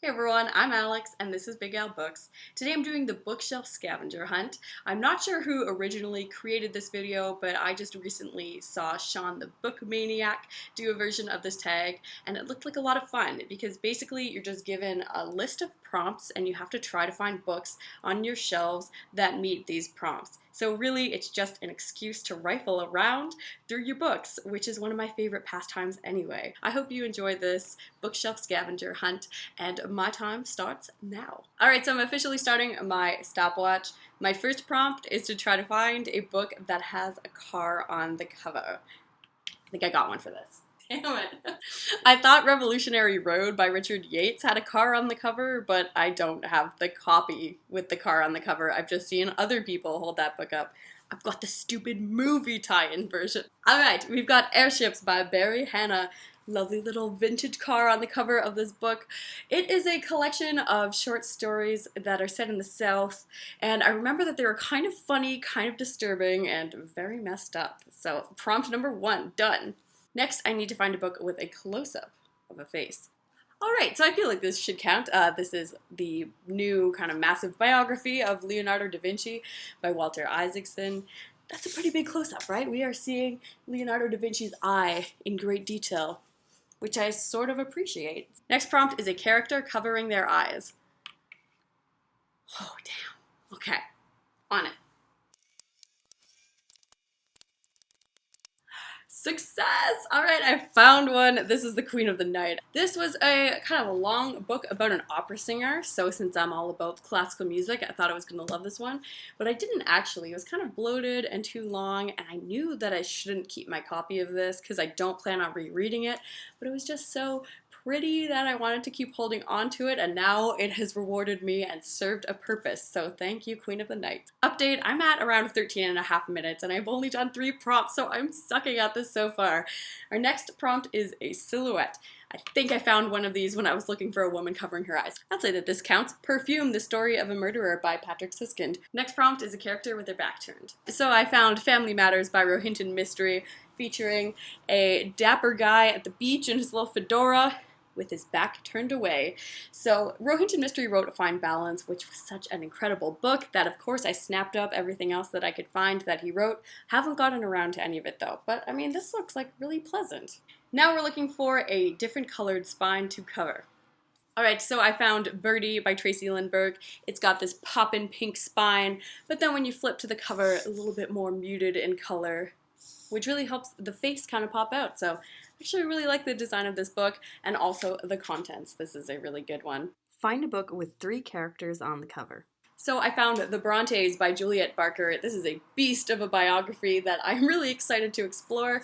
Hey everyone, I'm Alex and this is Big Al Books. Today I'm doing the bookshelf scavenger hunt. I'm not sure who originally created this video, but I just recently saw Shawn The Book Maniac do a version of this tag, and it looked like a lot of fun because basically you're just given a list of prompts and you have to try to find books on your shelves that meet these prompts. So really it's just an excuse to rifle around through your books, which is one of my favorite pastimes anyway. I hope you enjoy this bookshelf scavenger hunt, and my time starts now. Alright, so I'm officially starting my stopwatch. My first prompt is to try to find a book that has a car on the cover. I think I got one for this. Damn it. I thought Revolutionary Road by Richard Yates had a car on the cover, but I don't have the copy with the car on the cover. I've just seen other people hold that book up. I've got the stupid movie tie-in version. Alright, we've got Airships by Barry Hannah. Lovely little vintage car on the cover of this book. It is a collection of short stories that are set in the South, and I remember that they were kind of funny, kind of disturbing, and very messed up. So prompt number 1, done. Next, I need to find a book with a close-up of a face. Alright, so I feel like this should count. This is the new kind of massive biography of Leonardo da Vinci by Walter Isaacson. That's a pretty big close-up, right? We are seeing Leonardo da Vinci's eye in great detail, which I sort of appreciate. Next prompt is a character covering their eyes. Oh, damn. Okay, on it. Success! Alright, I found one. This is The Queen of the Night. This was a kind of a long book about an opera singer, so since I'm all about classical music, I thought I was going to love this one, but I didn't actually. It was kind of bloated and too long, and I knew that I shouldn't keep my copy of this because I don't plan on rereading it, but it was just so pretty that I wanted to keep holding on to it, and now it has rewarded me and served a purpose, so thank you, Queen of the Night. Update, I'm at around 13 and a half minutes, and I've only done 3 prompts, so I'm sucking at this so far. Our next prompt is a silhouette. I think I found one of these when I was looking for a woman covering her eyes. I'd say that this counts. Perfume, The Story of a Murderer by Patrick Siskind. Next prompt is a character with their back turned. So I found Family Matters by Rohinton Mystery, featuring a dapper guy at the beach in his little fedora with his back turned away. So Rohinton Mystery wrote A Fine Balance, which was such an incredible book that of course I snapped up everything else that I could find that he wrote. Haven't gotten around to any of it though, but I mean this looks like really pleasant. Now we're looking for a different colored spine to cover. Alright, so I found Birdie by Tracy Lindbergh. It's got this poppin' pink spine, but then when you flip to the cover, a little bit more muted in color, which really helps the face kind of pop out. So I actually really like the design of this book and also the contents. This is a really good one. Find a book with 3 characters on the cover. So I found The Brontes by Juliet Barker. This is a beast of a biography that I'm really excited to explore.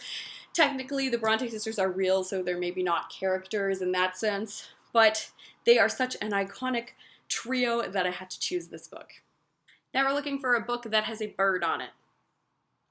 Technically, the Bronte sisters are real, so they're maybe not characters in that sense, but they are such an iconic trio that I had to choose this book. Now we're looking for a book that has a bird on it.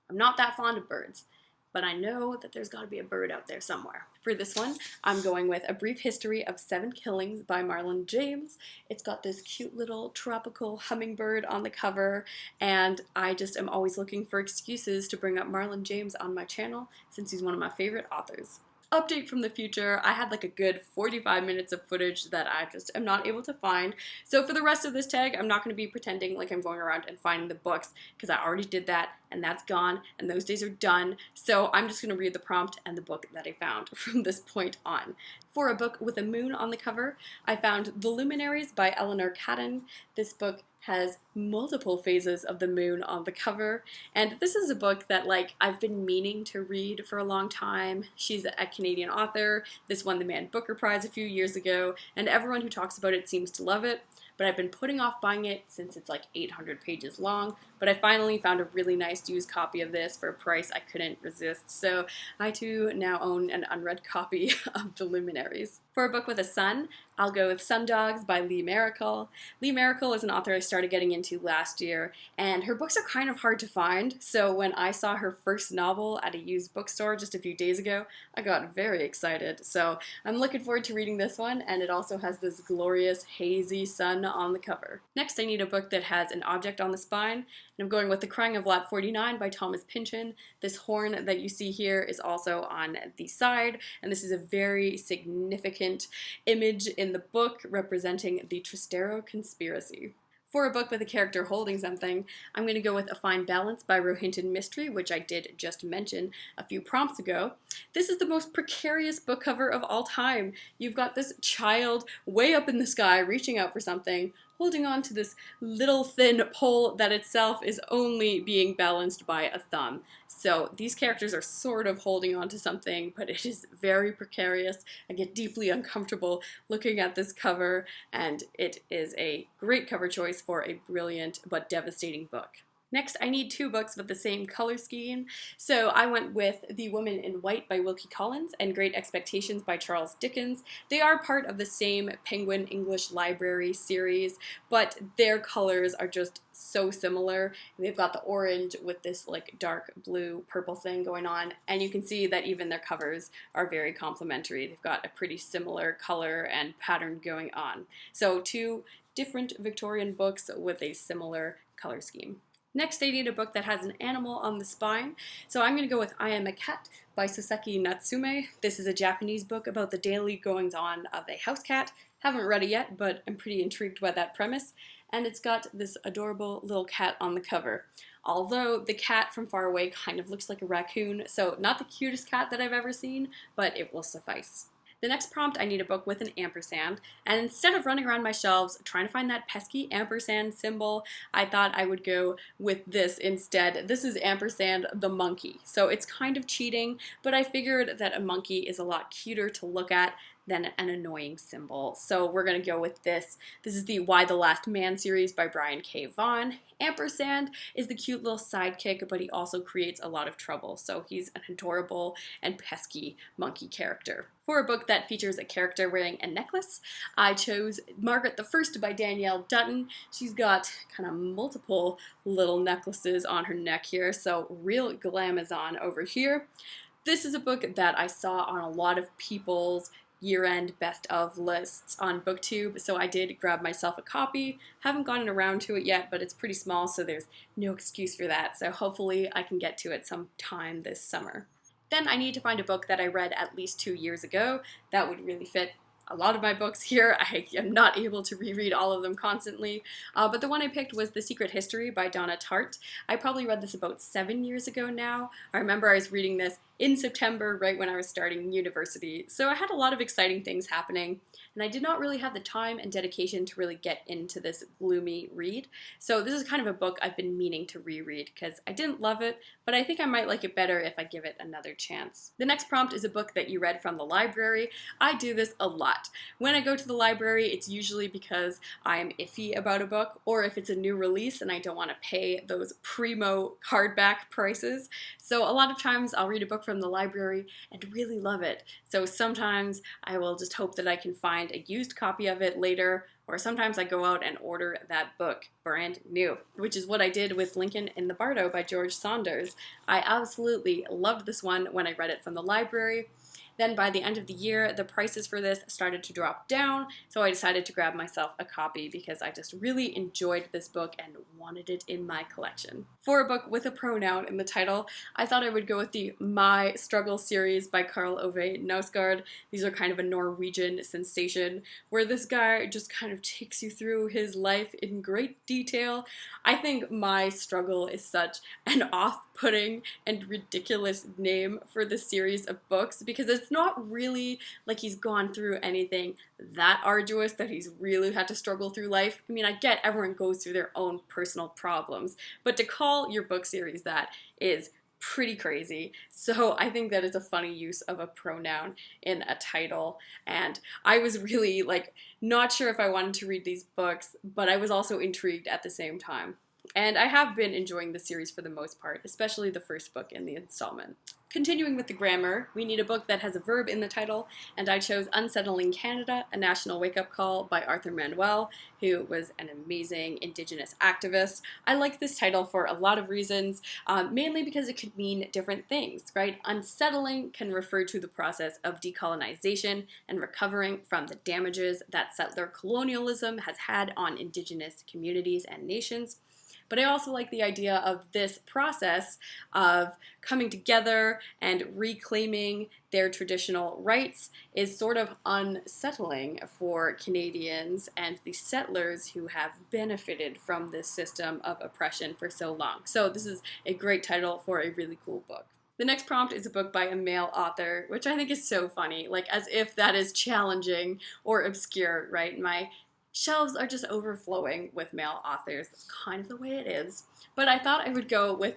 I'm not that fond of birds, but I know that there's got to be a bird out there somewhere. For this one, I'm going with A Brief History of 7 Killings by Marlon James. It's got this cute little tropical hummingbird on the cover, and I just am always looking for excuses to bring up Marlon James on my channel since he's one of my favorite authors. Update from the future, I had like a good 45 minutes of footage that I just am not able to find. So for the rest of this tag, I'm not going to be pretending like I'm going around and finding the books because I already did that and that's gone and those days are done. So I'm just going to read the prompt and the book that I found from this point on. For a book with a moon on the cover, I found The Luminaries by Eleanor Catton. This book has multiple phases of the moon on the cover, and this is a book that I've been meaning to read for a long time. She's a Canadian author. This won the Man Booker Prize a few years ago, and everyone who talks about it seems to love it, but I've been putting off buying it since it's like 800 pages long, but I finally found a really nice used copy of this for a price I couldn't resist, so I too now own an unread copy of The Luminaries. For a book with a sun, I'll go with Sundogs by Lee Maracle. Lee Maracle is an author I started getting into last year, and her books are kind of hard to find, so when I saw her first novel at a used bookstore just a few days ago, I got very excited. So I'm looking forward to reading this one, and it also has this glorious hazy sun on the cover. Next, I need a book that has an object on the spine, and I'm going with The Crying of Lot 49 by Thomas Pynchon. This horn that you see here is also on the side, and this is a very significant image in in the book representing the Trastero conspiracy. For a book with a character holding something, I'm going to go with A Fine Balance by Rohinton Mystery, which I did just mention a few prompts ago. This is the most precarious book cover of all time. You've got this child way up in the sky reaching out for something, holding on to this little thin pole that itself is only being balanced by a thumb. So these characters are sort of holding on to something, but it is very precarious. I get deeply uncomfortable looking at this cover, and it is a great cover choice for a brilliant but devastating book. Next, I need two books with the same color scheme, so I went with The Woman in White by Wilkie Collins and Great Expectations by Charles Dickens. They are part of the same Penguin English Library series, but their colors are just so similar. They've got the orange with this like dark blue purple thing going on, and you can see that even their covers are very complementary. They've got a pretty similar color and pattern going on. So two different Victorian books with a similar color scheme. Next, I need a book that has an animal on the spine, so I'm going to go with I Am a Cat by Soseki Natsume. This is a Japanese book about the daily goings-on of a house cat. Haven't read it yet, but I'm pretty intrigued by that premise, and it's got this adorable little cat on the cover. Although the cat from far away kind of looks like a raccoon, so not the cutest cat that I've ever seen, but it will suffice. The next prompt, I need a book with an ampersand, and instead of running around my shelves trying to find that pesky ampersand symbol, I thought I would go with this instead. This is ampersand the monkey. So it's kind of cheating, but I figured that a monkey is a lot cuter to look at than an annoying symbol. So we're going to go with this. This is the Why the Last Man series by Brian K. Vaughan. Ampersand is the cute little sidekick, but he also creates a lot of trouble. So he's an adorable and pesky monkey character. For a book that features a character wearing a necklace, I chose Margaret the First by Danielle Dutton. She's got kind of multiple little necklaces on her neck here, so real glamazon over here. This is a book that I saw on a lot of people's year-end best of lists on BookTube, so I did grab myself a copy. Haven't gotten around to it yet, but it's pretty small, so there's no excuse for that, so hopefully I can get to it sometime this summer. Then I need to find a book that I read at least 2 years ago that would really fit a lot of my books here. I am not able to reread all of them constantly, but the one I picked was The Secret History by Donna Tartt. I probably read this about 7 years ago now. I remember I was reading this in September, right when I was starting university, so I had a lot of exciting things happening, and I did not really have the time and dedication to really get into this gloomy read. So this is kind of a book I've been meaning to reread because I didn't love it, but I think I might like it better if I give it another chance. The next prompt is a book that you read from the library. I do this a lot. When I go to the library, it's usually because I'm iffy about a book, or if it's a new release and I don't want to pay those primo hardback prices. So a lot of times I'll read a book from the library and really love it. So sometimes I will just hope that I can find a used copy of it later, or sometimes I go out and order that book brand new, which is what I did with Lincoln in the Bardo by George Saunders. I absolutely loved this one when I read it from the library. Then by the end of the year, the prices for this started to drop down, so I decided to grab myself a copy because I just really enjoyed this book and wanted it in my collection. For a book with a pronoun in the title, I thought I would go with the My Struggle series by Karl Ove Knausgaard. These are kind of a Norwegian sensation where this guy just kind of takes you through his life in great detail. I think My Struggle is such an off-putting and ridiculous name for this series of books because it's not really like he's gone through anything that arduous that he's really had to struggle through life. I mean, I get everyone goes through their own personal problems, but to call your book series that is pretty crazy. So I think that is a funny use of a pronoun in a title, and I was really not sure if I wanted to read these books, but I was also intrigued at the same time. And I have been enjoying the series for the most part, especially the first book in the installment. Continuing with the grammar, we need a book that has a verb in the title, and I chose Unsettling Canada, A National Wake-Up Call by Arthur Manuel, who was an amazing Indigenous activist. I like this title for a lot of reasons, mainly because it could mean different things, right? Unsettling can refer to the process of decolonization and recovering from the damages that settler colonialism has had on Indigenous communities and nations. but I also like the idea of this process of coming together and reclaiming their traditional rights is sort of unsettling for Canadians and the settlers who have benefited from this system of oppression for so long. So this is a great title for a really cool book. The next prompt is a book by a male author, which I think is so funny, like as if that is challenging or obscure, right? My shelves are just overflowing with male authors. That's kind of the way it is. But I thought I would go with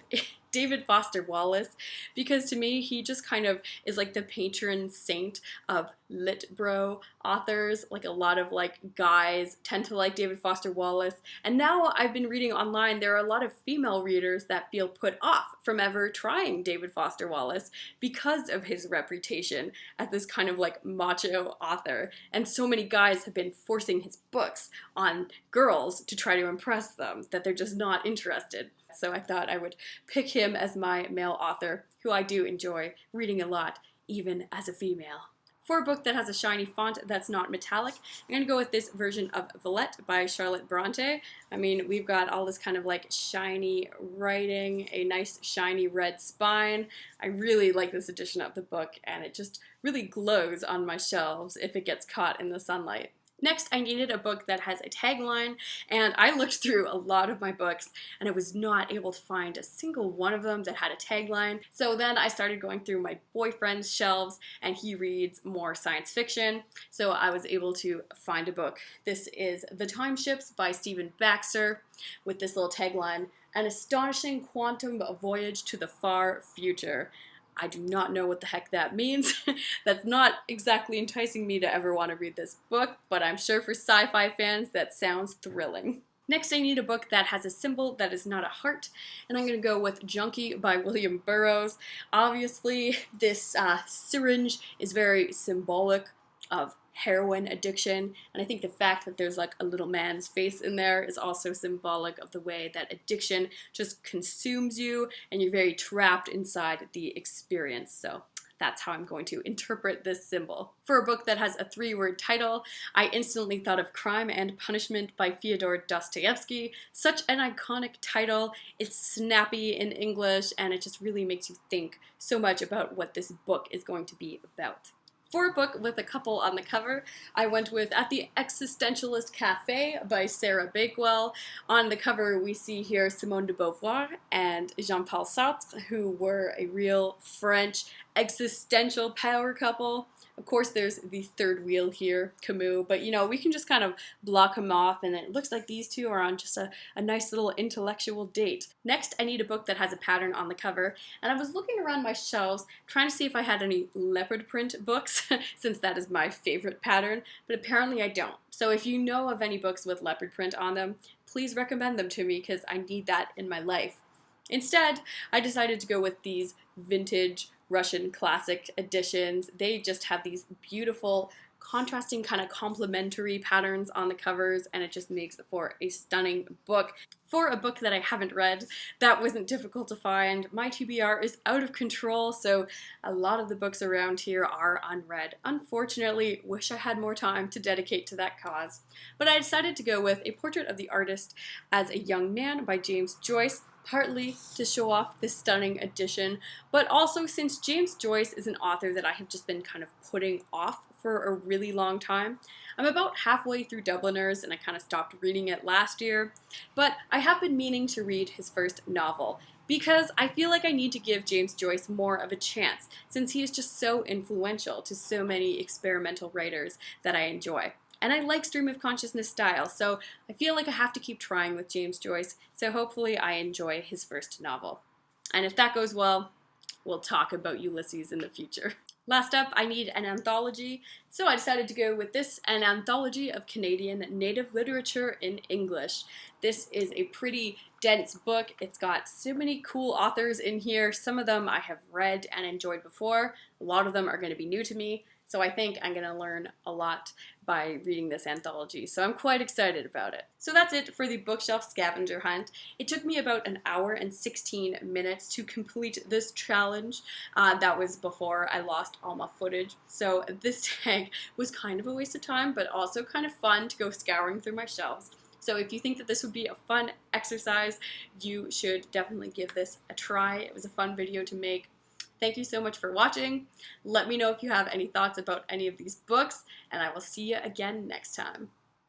David Foster Wallace because to me he just kind of is like the patron saint of lit bro authors. Like a lot of like guys tend to like David Foster Wallace, and now I've been reading online there are a lot of female readers that feel put off from ever trying David Foster Wallace because of his reputation as this kind of like macho author, and so many guys have been forcing his books on girls to try to impress them that they're just not interested. So I thought I would pick him as my male author, who I do enjoy reading a lot, even as a female. For a book that has a shiny font that's not metallic, I'm going to go with this version of Villette by Charlotte Bronte. I mean, we've got all this kind of like shiny writing, a nice shiny red spine. I really like this edition of the book, and it just really glows on my shelves if it gets caught in the sunlight. Next, I needed a book that has a tagline, and I looked through a lot of my books, and I was not able to find a single one of them that had a tagline. So then I started going through my boyfriend's shelves, and he reads more science fiction, so I was able to find a book. This is The Time Ships by Stephen Baxter, with this little tagline, "An astonishing quantum voyage to the far future." I do not know what the heck that means. That's not exactly enticing me to ever want to read this book, but I'm sure for sci-fi fans that sounds thrilling. Next, I need a book that has a symbol that is not a heart, and I'm going to go with Junkie by William Burroughs. Obviously, this syringe is very symbolic of heroin addiction, and I think the fact that there's like a little man's face in there is also symbolic of the way that addiction just consumes you and you're very trapped inside the experience. So that's how I'm going to interpret this symbol. For a book that has a 3-word title, I instantly thought of Crime and Punishment by Fyodor Dostoevsky. Such an iconic title. It's snappy in English, and it just really makes you think so much about what this book is going to be about. For a book with a couple on the cover, I went with At the Existentialist Cafe by Sarah Bakewell. On the cover, we see here Simone de Beauvoir and Jean-Paul Sartre, who were a real French existential power couple. Of course, there's the third wheel here, Camus, but you know, we can just kind of block him off, and it looks like these two are on just a nice little intellectual date. Next, I need a book that has a pattern on the cover, and I was looking around my shelves trying to see if I had any leopard print books, since that is my favorite pattern, but apparently I don't. So if you know of any books with leopard print on them, please recommend them to me, because I need that in my life. Instead, I decided to go with these vintage Russian classic editions. They just have these beautiful, contrasting, kind of complementary patterns on the covers, and it just makes for a stunning book. For a book that I haven't read, that wasn't difficult to find. My TBR is out of control, so a lot of the books around here are unread. Unfortunately, wish I had more time to dedicate to that cause. But I decided to go with A Portrait of the Artist as a Young Man by James Joyce, partly to show off this stunning edition, but also since James Joyce is an author that I have just been kind of putting off for a really long time. I'm about halfway through Dubliners, and I kind of stopped reading it last year, but I have been meaning to read his first novel, because I feel like I need to give James Joyce more of a chance, since he is just so influential to so many experimental writers that I enjoy. And I like stream of consciousness style, so I feel like I have to keep trying with James Joyce, so hopefully I enjoy his first novel. And if that goes well, we'll talk about Ulysses in the future. Last up, I need an anthology, so I decided to go with this, an anthology of Canadian Native literature in English. This is a pretty dense book. It's got so many cool authors in here. Some of them I have read and enjoyed before. A lot of them are going to be new to me. So I think I'm going to learn a lot by reading this anthology, so I'm quite excited about it. So that's it for the bookshelf scavenger hunt. It took me about an hour and 16 minutes to complete this challenge. That was before I lost all my footage, so this tag was kind of a waste of time, but also kind of fun to go scouring through my shelves. So if you think that this would be a fun exercise, you should definitely give this a try. It was a fun video to make. Thank you so much for watching. Let me know if you have any thoughts about any of these books, and I will see you again next time.